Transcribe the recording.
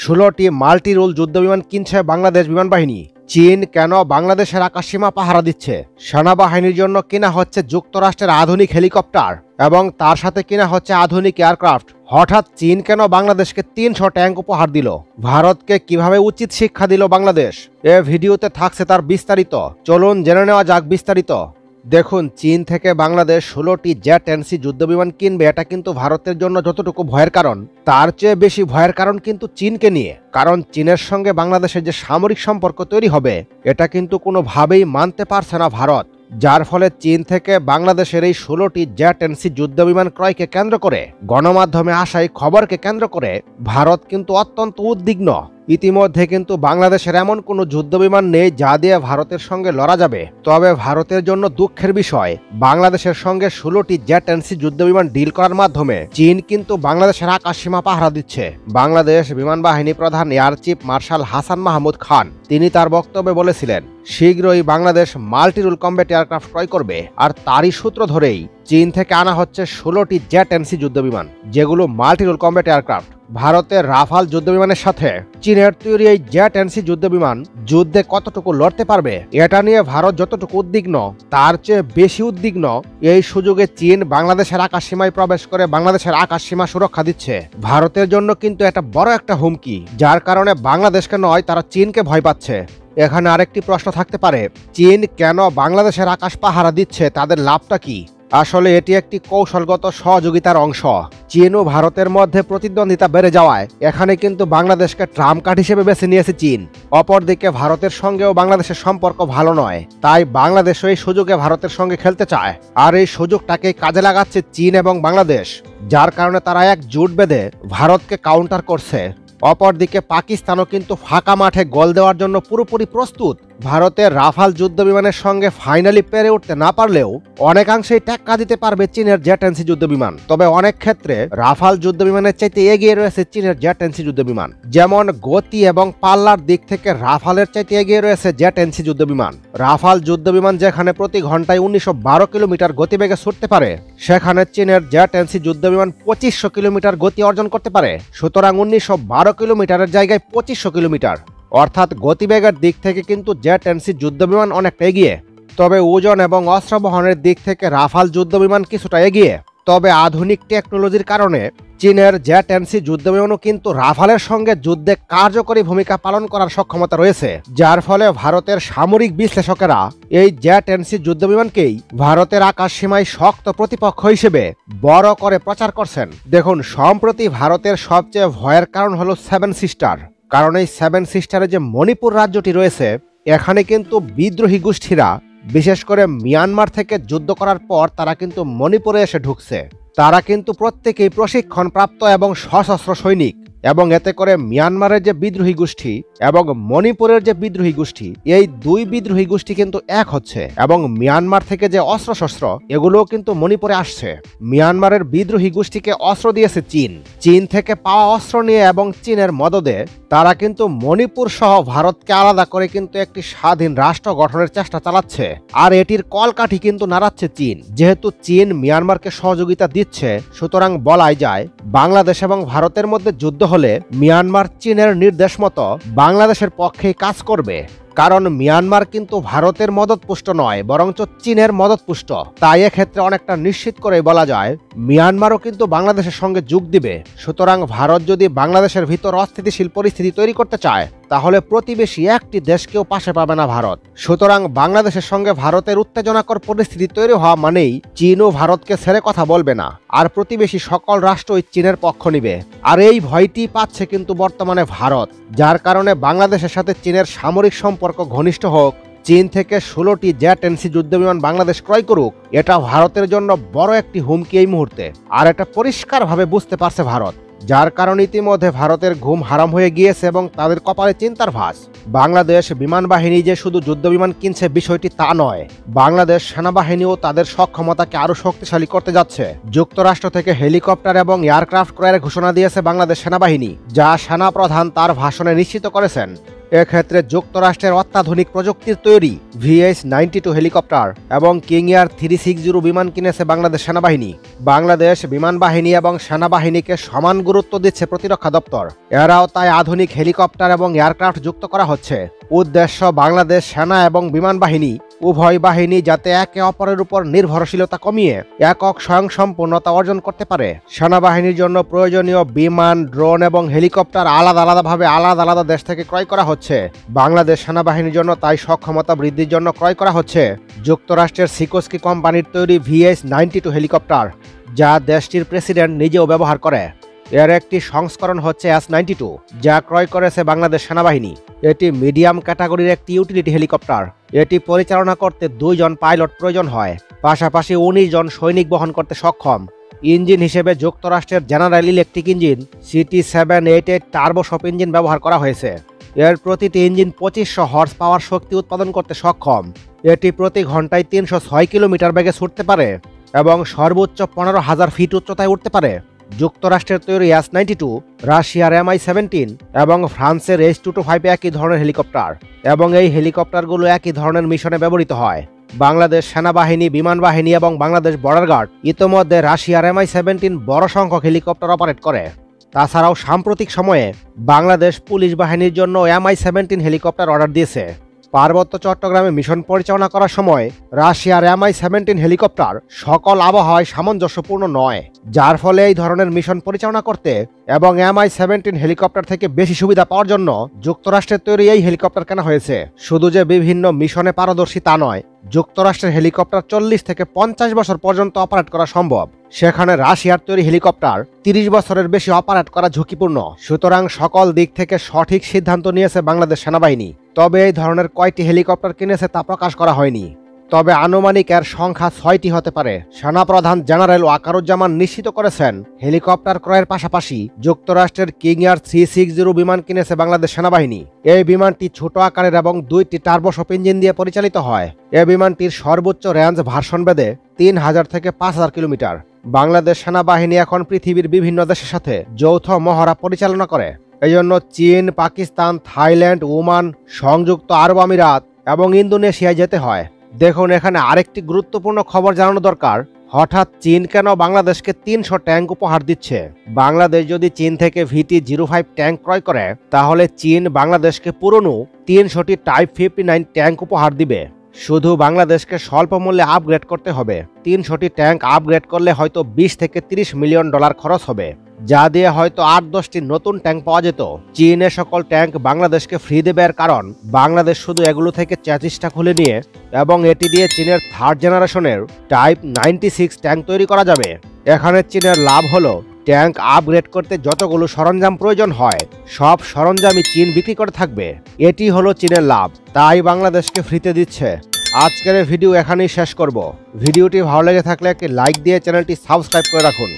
16টি multi role যুদ্ধবিমান কিনছে বাংলাদেশ বিমান বাহিনী। চীন কেন বাংলাদেশের আকাশসীমা পাহারা দিচ্ছে? সেনাবাহিনীর জন্য কিনা হচ্ছে যুক্তরাষ্ট্রের আধুনিক হেলিকপ্টার এবং তার সাথে কিনা হচ্ছে আধুনিক এয়ারক্রাফট। হঠাৎ চীন কেন বাংলাদেশকে 300 ট্যাঙ্ক উপহার দিল? ভারতকে কিভাবে উচিত শিক্ষা দিল বাংলাদেশ? এ ভিডিওতে থাকছে তার বিস্তারিত। চলুন জেনে নেওয়া যাক বিস্তারিত। দেখুন, চীন থেকে বাংলাদেশ 16টি জেট এনসি যুদ্ধবিমান কিনবে, এটা কিন্তু ভারতের জন্য যতটুকু ভয়ের কারণ, তার চেয়ে বেশি ভয়ের কারণ কিন্তু চীনকে নিয়ে। কারণ চীনের সঙ্গে বাংলাদেশের যে সামরিক সম্পর্ক তৈরি হবে, এটা কিন্তু কোনোভাবেই মানতে পারছে না ভারত। যার ফলে চীন থেকে বাংলাদেশের এই 16টি জেট এনসি যুদ্ধবিমান ক্রয়কে কেন্দ্র করে, গণমাধ্যমে আসা এই খবরকে কেন্দ্র করে ভারত কিন্তু অত্যন্ত উদ্বিগ্ন। ইতিমধ্যে কিন্তু বাংলাদেশের এমন কোনো যুদ্ধবিমান নেই যা দিয়ে ভারতের সঙ্গে লড়া যাবে। তবে ভারতের জন্য দুঃখের বিষয়, বাংলাদেশের সঙ্গে 16টি জেট এনসি যুদ্ধবিমান ডিল করার মাধ্যমে চীন কিন্তু বাংলাদেশের আকাশসীমা পাহারা দিচ্ছে। বাংলাদেশ বিমান বাহিনী প্রধান air chief marshal Hasan Mahmud Khan তিনি তার বক্তব্যে বলেছিলেন, শীঘ্রই বাংলাদেশ মাল্টিরুল কম্ব্যাট এয়ারক্রাফট ক্রয় করবে। আর তারই সূত্র ধরেই চীন থেকে আনা হচ্ছে 16টি জেট এনসি যুদ্ধবিমান, যেগুলো মাল্টিরুল কম্ব্যাট এয়ারক্রাফট। ভারতের রাফাল যুদ্ধবিমানের সাথে চীনের তৈরি এই জেট এনসি যুদ্ধবিমান যুদ্ধে কতটুকু লড়তে পারবে, এটা নিয়ে ভারত যতটুকু উদ্বিগ্ন, তার চেয়ে বেশি উদ্বিগ্ন এই সুযোগে চীন বাংলাদেশের আকাশসীমায় প্রবেশ করে বাংলাদেশের আকাশসীমা সুরক্ষা দিচ্ছে। ভারতের জন্য কিন্তু এটা বড় একটা হুমকি, যার কারণে বাংলাদেশকে নয়, তারা চীনকে ভয় পাচ্ছে। এখানে আরেকটি প্রশ্ন থাকতে পারে, চীন কেন বাংলাদেশের আকাশ পাহারা দিচ্ছে? তাদের লাভটা কি? আসলে এটি একটি কৌশলগত সহযোগিতার অংশ। চীন ও ভারতের মধ্যে প্রতিদ্বন্দ্বিতা বেড়ে যাওয়ায় এখানে কিন্তু বাংলাদেশকে ট্রাম্প কার্ড হিসেবে বেছে নিয়েছে চীন। অপরদিকে ভারতের সঙ্গেও বাংলাদেশের সম্পর্ক ভালো নয়, তাই বাংলাদেশও এই সুযোগে ভারতের সঙ্গে খেলতে চায়। আর এই সুযোগটাকে কাজে লাগাচ্ছে চীন এবং বাংলাদেশ, যার কারণে তারা এক জোট বেঁধে ভারতকে কাউন্টার করছে। অপরদিকে পাকিস্তানও কিন্তু ফাঁকা মাঠে গোল দেওয়ার জন্য পুরোপুরি প্রস্তুত। ভারতের রাফাল যুদ্ধবিমানের সঙ্গে ফাইনালি পেরে উঠতে না পারলেও অনেকাংশেই টেক্কা দিতে পারবে চীনের জেট এনসি যুদ্ধবিমান। তবে অনেক ক্ষেত্রে রাফাল যুদ্ধবিমানের চাইতে এগিয়ে রয়েছে চীনের জেট এনসি যুদ্ধবিমান। যেমন গতি এবং পাল্লার দিক থেকে রাফালের চাইতে এগিয়ে রয়েছে জেট এনসি যুদ্ধবিমান। রাফাল যুদ্ধবিমান যেখানে প্রতি ঘন্টায় 1912 কিলোমিটার গতিবেগে ছুটতে পারে, সেখানে চীনের জেট এনসি যুদ্ধবিমান 2500 কিলোমিটার গতি অর্জন করতে পারে। সুতরাং 1912 কিলোমিটারের জায়গায় 2500 কিলোমিটার, অর্থাৎ গতিবেগের দিক থেকে কিন্তু জেট এনসি যুদ্ধবিমান অনেকটা এগিয়ে। তবে ওজন এবং অস্ত্র বহনের দিক থেকে রাফাল যুদ্ধবিমান কিছুটা এগিয়ে। তবে আধুনিক টেকনোলজির কারণে চীনের জেট এনসি যুদ্ধবিমানও কিন্তু রাফালের সঙ্গে যুদ্ধে কার্যকরী ভূমিকা পালন করার সক্ষমতা রয়েছে, যার ফলে ভারতের সামরিক বিশ্লেষকেরা এই জেট এনসি যুদ্ধবিমানকেই ভারতের আকাশসীমায় শক্ত প্রতিপক্ষ হিসেবে বড় করে প্রচার করছেন। দেখুন, সম্প্রতি ভারতের সবচেয়ে ভয়ের কারণ হলো 7 সিস্টার। কারণ এই 7 সিস্টারে যে মণিপুর রাজ্যটি রয়েছে, এখানে কিন্তু বিদ্রোহী গোষ্ঠীরা বিশেষ করে মিয়ানমার থেকে যুদ্ধ করার পর তারা কিন্তু মণিপুরে এসে ঢুকছে। তারা কিন্তু প্রত্যেকেই প্রশিক্ষণপ্রাপ্ত এবং সশস্ত্র সৈনিক, এবং এতে করে মিয়ানমারের যে বিদ্রোহী গোষ্ঠী এবং মণিপুরের যে বিদ্রোহী গোষ্ঠী, এই দুই বিদ্রোহী গোষ্ঠী কিন্তু এক হচ্ছে। এবং মিয়ানমার থেকে যে অস্ত্রশস্ত্র, এগুলোও কিন্তু মণিপুরে আসছে। মিয়ানমারের বিদ্রোহী গোষ্ঠীকে অস্ত্র দিয়েছে চীন। চীন থেকে পাওয়া অস্ত্র নিয়ে এবং চীনের মদদে তারা কিন্তু মণিপুর সহ ভারতকে আলাদা করে কিন্তু একটি স্বাধীন রাষ্ট্র গঠনের চেষ্টা চালাচ্ছে। আর এটির কলকাঠি কিন্তু নাড়াচ্ছে চীন। যেহেতু চীন মিয়ানমারকে সহযোগিতা দিচ্ছে, সুতরাং বলাই যায় বাংলাদেশ এবং ভারতের মধ্যে যুদ্ধ হলে মিয়ানমার চীনের নির্দেশ মতো বাংলাদেশের পক্ষেই কাজ করবে। কারণ মিয়ানমার কিন্তু ভারতের মদতপুষ্ট নয়, বরঞ্চ চীনের মদতপুষ্ট। তাই এক্ষেত্রে অনেকটা নিশ্চিত করে বলা যায় মিয়ানমারও কিন্তু বাংলাদেশের সঙ্গে যোগ দিবে। সুতরাং ভারত যদি বাংলাদেশের ভিতর অস্থিতিশীল পরিস্থিতি তৈরি করতে চায়, তাহলে প্রতিবেশী একটি দেশকেও পাশে পাবে না ভারত। সুতরাং বাংলাদেশের সঙ্গে ভারতের উত্তেজনাকর পরিস্থিতি তৈরি হওয়া মানেই চীনও ভারতকে ছেড়ে কথা বলবে না, আর প্রতিবেশী সকল রাষ্ট্রই চীনের পক্ষ নিবে। আর এই ভয়টি পাচ্ছে কিন্তু বর্তমানে ভারত, যার কারণে বাংলাদেশের সাথে চীনের সামরিক সম্পর্ক ঘনিষ্ঠ হোক, চীন থেকে 16টি জেট এনসি যুদ্ধবিমান বাংলাদেশ ক্রয় করুক, এটা ভারতের জন্য বড় একটি হুমকি এই মুহূর্তে। আর এটা পরিষ্কারভাবে বুঝতে পারছে ভারত, যার কারণে ইতিমধ্যে ভারতের ঘুম হারাম হয়ে গিয়েছে এবং তাদের কপালে চিন্তার ভাঁজ। বাংলাদেশ বিমান বাহিনী যে শুধু যুদ্ধবিমান কিনছে বিষয়টি তা নয়, বাংলাদেশ সেনাবাহিনীও তাদের সক্ষমতাকে আরো শক্তিশালী করতে যাচ্ছে। যুক্তরাষ্ট্র থেকে হেলিকপ্টার এবং এয়ারক্রাফট ক্রয়ের ঘোষণা দিয়েছে বাংলাদেশ সেনাবাহিনী, যা সেনাপ্রধান তার ভাষণে নিশ্চিত করেছেন। এক্ষেত্রে যুক্তরাষ্ট্রের অত্যাধুনিক প্রযুক্তির তৈরি VH-92 হেলিকপ্টার এবং কিং এয়ার 360 বিমান কিনেছে বাংলাদেশ সেনাবাহিনী। বাংলাদেশ বিমান বাহিনী এবং সেনাবাহিনীকে সমান গুরুত্ব দিচ্ছে প্রতিরক্ষা দপ্তর। এরাও তাই আধুনিক হেলিকপ্টার এবং এয়ারক্রাফট যুক্ত করা হচ্ছে। উদ্দেশ্য বাংলাদেশ সেনা এবং বিমান বাহিনী উভয় বাহিনী যাতে একে অপরের উপর নির্ভরশীলতা কমিয়ে একক স্বয়ংসম্পূর্ণতা অর্জন করতে পারে। সেনাবাহিনীর জন্য প্রয়োজনীয় বিমান, ড্রোন এবং হেলিকপ্টার আলাদা আলাদা দেশ থেকে ক্রয় করা হচ্ছে। বাংলাদেশ সেনাবাহিনীর জন্য তাই সক্ষমতা বৃদ্ধির জন্য ক্রয় করা হচ্ছে যুক্তরাষ্ট্রের সিকোস্কি কোম্পানির তৈরি VH-92 হেলিকপ্টার, যা দেশটির প্রেসিডেন্ট নিজেও ব্যবহার করে। এর একটি সংস্করণ হচ্ছে S-92, যা ক্রয় করেছে বাংলাদেশ সেনাবাহিনী। এটি মিডিয়াম ক্যাটাগরির একটি ইউটিলিটি হেলিকপ্টার। এটি পরিচালনা করতে 2 জন পাইলট প্রয়োজন হয়, পাশাপাশি 19 জন সৈনিক বহন করতে সক্ষম। ইঞ্জিন হিসেবে যুক্তরাষ্ট্রের General Electric engine CT-788 turboshaft engine ব্যবহার করা হয়েছে। এর প্রতিটি ইঞ্জিন 2500 হর্স পাওয়ার শক্তি উৎপাদন করতে সক্ষম। এটি প্রতি ঘন্টায় 306 কিলোমিটার বেগে ছুটতে পারে এবং সর্বোচ্চ 15,000 ফিট উচ্চতায় উঠতে পারে। যুক্তরাষ্ট্রের তৈরি S-92, রাশিয়ার Mi-17 এবং ফ্রান্সের H-225 একই ধরনের হেলিকপ্টার, এবং এই হেলিকপ্টারগুলো একই ধরনের মিশনে ব্যবহৃত হয়। বাংলাদেশ সেনাবাহিনী, বিমান বাহিনী এবং বাংলাদেশ বর্ডার গার্ড ইতোমধ্যে রাশিয়ার Mi-17 বড় সংখ্যক হেলিকপ্টার অপারেট করে। তাছাড়াও সাম্প্রতিক সময়ে বাংলাদেশ পুলিশ বাহিনীর জন্য Mi-17 হেলিকপ্টার অর্ডার দিয়েছে। পার্বত্য চট্টগ্রামে মিশন পরিচালনা করার সময় রাশিয়ার Mi-17 হেলিকপ্টার সকল আবহাওয়ায় সামঞ্জস্যপূর্ণ নয়, যার ফলে এই ধরনের মিশন পরিচালনা করতে এবং Mi-17 হেলিকপ্টার থেকে বেশি সুবিধা পাওয়ার জন্য যুক্তরাষ্ট্রের তৈরি এই হেলিকপ্টার কেনা হয়েছে। শুধু যে বিভিন্ন মিশনে পারদর্শী তা নয়, যুক্তরাষ্ট্রের হেলিকপ্টার 40 থেকে 50 বছর পর্যন্ত অপারেট করা সম্ভব। সেখানে রাশিয়ার তৈরি হেলিকপ্টার 30 বছরের বেশি অপারেট করা ঝুঁকিপূর্ণ। সুতরাং সকল দিক থেকে সঠিক সিদ্ধান্ত নিয়েছে বাংলাদেশ সেনাবাহিনী। তবে এই ধরনের কয়টি হেলিকপ্টার কিনেছে তা প্রকাশ করা হয়নি, তবে আনুমানিক এর সংখ্যা 6টি হতে পারে। সেনাপ্রধান জেনারেল ওয়াকারুজ্জামান নিশ্চিত করেছেন, হেলিকপ্টার ক্রয়ের পাশাপাশি যুক্তরাষ্ট্রের কিং এয়ার 360 বিমান কিনেছে বাংলাদেশ সেনাবাহিনী। এই বিমানটি ছোট আকারের এবং 2টি টার্বোশপ ইঞ্জিন দিয়ে পরিচালিত হয়। এই বিমানটির সর্বোচ্চ রেঞ্জ ভার্সন ভেদে 3000 থেকে 5000 কিলোমিটার। বাংলাদেশ সেনাবাহিনী এখন পৃথিবীর বিভিন্ন দেশের সাথে যৌথ মহড়া পরিচালনা করে। এজন্য চীন, পাকিস্তান, থাইল্যান্ড, ওমান, সংযুক্ত আরব আমিরাত এবং ইন্দোনেশিয়ায় যেতে হয়। দেখুন, এখানে আরেকটি গুরুত্বপূর্ণ খবর জানানো দরকার। হঠাৎ চীন কেন বাংলাদেশকে 300 ট্যাঙ্ক উপহার দিচ্ছে? বাংলাদেশ যদি চীন থেকে VT-05 ট্যাঙ্ক ক্রয় করে, তাহলে চীন বাংলাদেশকে পুরনো 300টি টাইপ 59 ট্যাঙ্ক উপহার দিবে। শুধু বাংলাদেশকে স্বল্প মূল্যে আপগ্রেড করতে হবে। 300টি ট্যাঙ্ক আপগ্রেড করলে হয়তো 20 থেকে 30 মিলিয়ন ডলার খরচ হবে, যা দিয়ে হয়তো 8-10টি নতুন ট্যাঙ্ক পাওয়া যেত। চীন এ সকল ট্যাঙ্ক বাংলাদেশকে ফ্রি দেবে, এর কারণ বাংলাদেশ শুধু এগুলো থেকে চ্যাসিসটা খুলে নিয়ে এবং এটি দিয়ে চীনের 3rd জেনারেশনের টাইপ 96 ট্যাঙ্ক তৈরি করা যাবে। এখানে চীনের লাভ হলো, ট্যাঙ্ক আপগ্রেড করতে যতগুলো সরঞ্জাম প্রয়োজন হয় সব সরঞ্জামই চীন বিক্রি করে থাকবে। এটি হলো চীনের লাভ, তাই বাংলাদেশকে ফ্রিতে দিচ্ছে। আজকের ভিডিও এখানেই শেষ করব। ভিডিওটি ভালো লেগে থাকলে একটি লাইক দিয়ে চ্যানেলটি সাবস্ক্রাইব করে রাখুন।